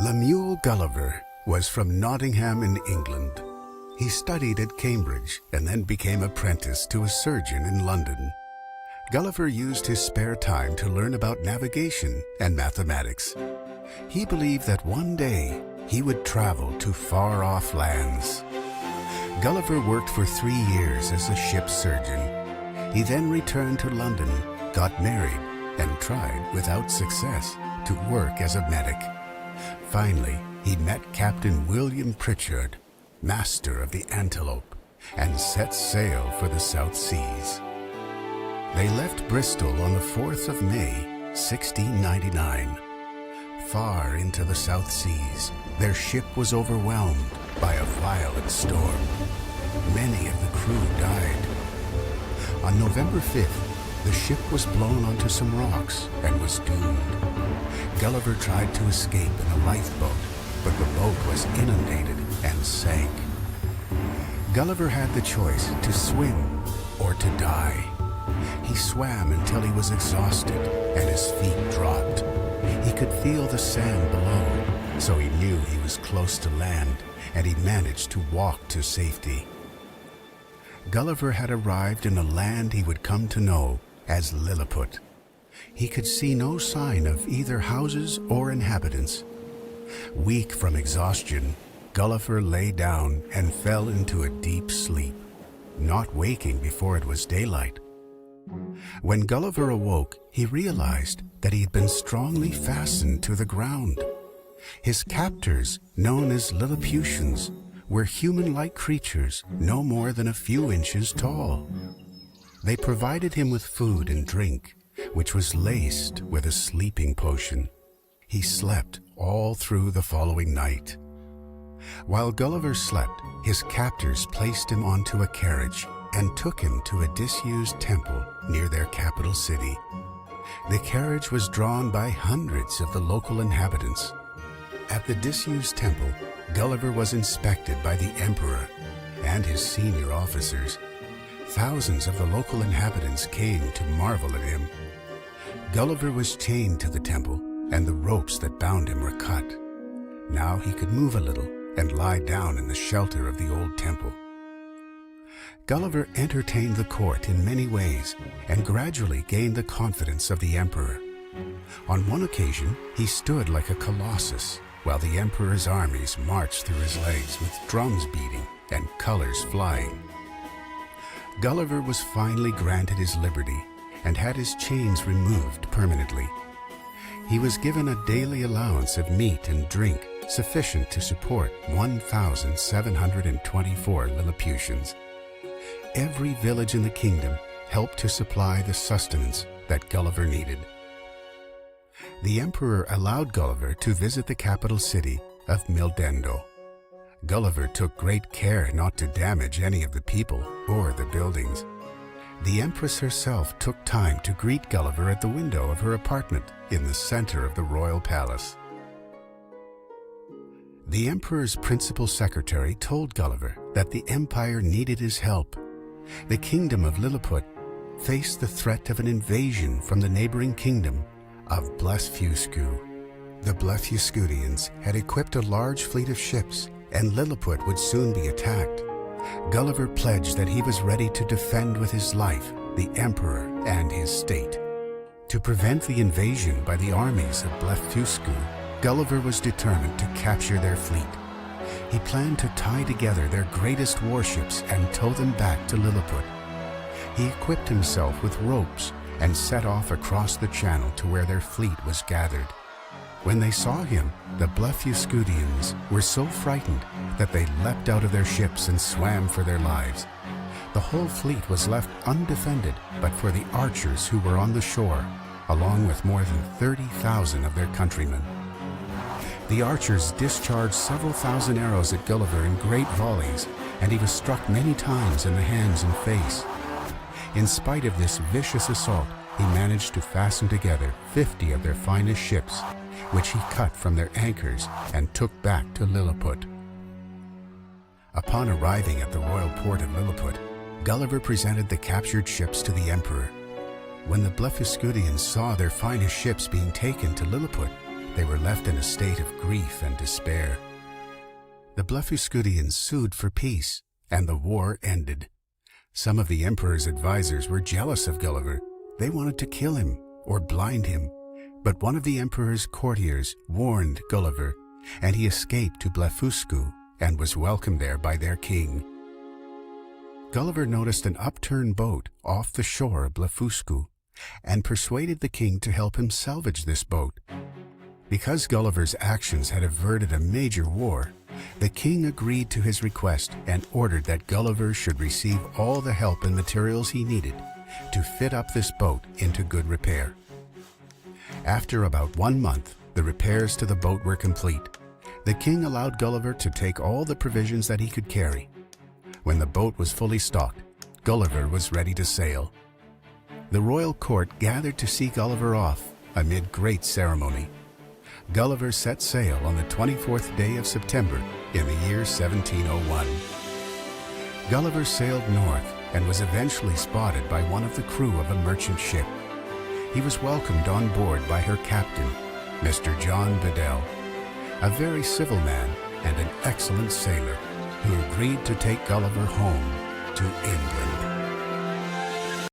Lemuel Gulliver was from Nottingham in England. He studied at Cambridge and then became apprenticed to a surgeon in London. Gulliver used his spare time to learn about navigation and mathematics. He believed that one day he would travel to far-off lands. Gulliver worked for 3 years as a ship's surgeon. He then returned to London, got married, and tried, without success, to work as a medic. Finally, he met Captain William Pritchard, master of the Antelope, and set sail for the South Seas. They left Bristol on the 4th of May, 1699. Far into the South Seas, their ship was overwhelmed by a violent storm. Many of the crew died. On November 5th, the ship was blown onto some rocks and was doomed. Gulliver tried to escape in a lifeboat, but the boat was inundated and sank. Gulliver had the choice to swim or to die. He swam until he was exhausted and his feet dropped. He could feel the sand below, so he knew he was close to land, and he managed to walk to safety. Gulliver had arrived in a land he would come to know as Lilliput. He could see no sign of either houses or inhabitants. Weak from exhaustion, Gulliver lay down and fell into a deep sleep, not waking before it was daylight. When Gulliver awoke, he realized that he had been strongly fastened to the ground. His captors, known as Lilliputians, were human-like creatures no more than a few inches tall. They provided him with food and drink, which was laced with a sleeping potion. He slept all through the following night. While Gulliver slept, his captors placed him onto a carriage and took him to a disused temple near their capital city. The carriage was drawn by hundreds of the local inhabitants. At the disused temple, Gulliver was inspected by the emperor and his senior officers. Thousands of the local inhabitants came to marvel at him. Gulliver was chained to the temple, and the ropes that bound him were cut. Now he could move a little and lie down in the shelter of the old temple. Gulliver entertained the court in many ways and gradually gained the confidence of the emperor. On one occasion, he stood like a colossus while the emperor's armies marched through his legs with drums beating and colors flying. Gulliver was finally granted his liberty and had his chains removed permanently. He was given a daily allowance of meat and drink sufficient to support 1,724 Lilliputians. Every village in the kingdom helped to supply the sustenance that Gulliver needed. The emperor allowed Gulliver to visit the capital city of Mildendo. Gulliver took great care not to damage any of the people or the buildings. The empress herself took time to greet Gulliver at the window of her apartment in the center of the royal palace. The emperor's principal secretary told Gulliver that the empire needed his help. The kingdom of Lilliput faced the threat of an invasion from the neighboring kingdom of Blefuscu. The Blefuscudians had equipped a large fleet of ships, and Lilliput would soon be attacked. Gulliver pledged that he was ready to defend with his life the emperor and his state. To prevent the invasion by the armies of Blefuscu, Gulliver was determined to capture their fleet. He planned to tie together their greatest warships and tow them back to Lilliput. He equipped himself with ropes and set off across the channel to where their fleet was gathered. When they saw him, the Blefuscudians were so frightened that they leapt out of their ships and swam for their lives. The whole fleet was left undefended but for the archers who were on the shore, along with more than 30,000 of their countrymen. The archers discharged several thousand arrows at Gulliver in great volleys, and he was struck many times in the hands and face. In spite of this vicious assault, he managed to fasten together 50 of their finest ships, which he cut from their anchors and took back to Lilliput. Upon arriving at the royal port of Lilliput, Gulliver presented the captured ships to the emperor. When the Blefuscudians saw their finest ships being taken to Lilliput, they were left in a state of grief and despair. The Blefuscudians sued for peace, and the war ended. Some of the emperor's advisors were jealous of Gulliver. They wanted to kill him or blind him, but one of the emperor's courtiers warned Gulliver, and he escaped to Blefuscu and was welcomed there by their king. Gulliver noticed an upturned boat off the shore of Blefuscu and persuaded the king to help him salvage this boat. Because Gulliver's actions had averted a major war, the king agreed to his request and ordered that Gulliver should receive all the help and materials he needed to fit up this boat into good repair. After about 1 month, the repairs to the boat were complete. The king allowed Gulliver to take all the provisions that he could carry. When the boat was fully stocked, Gulliver was ready to sail. The royal court gathered to see Gulliver off amid great ceremony. Gulliver set sail on the 24th day of September in the year 1701. Gulliver sailed north and was eventually spotted by one of the crew of a merchant ship. He was welcomed on board by her captain, Mr. John Bedell, a very civil man and an excellent sailor who agreed to take Gulliver home to England.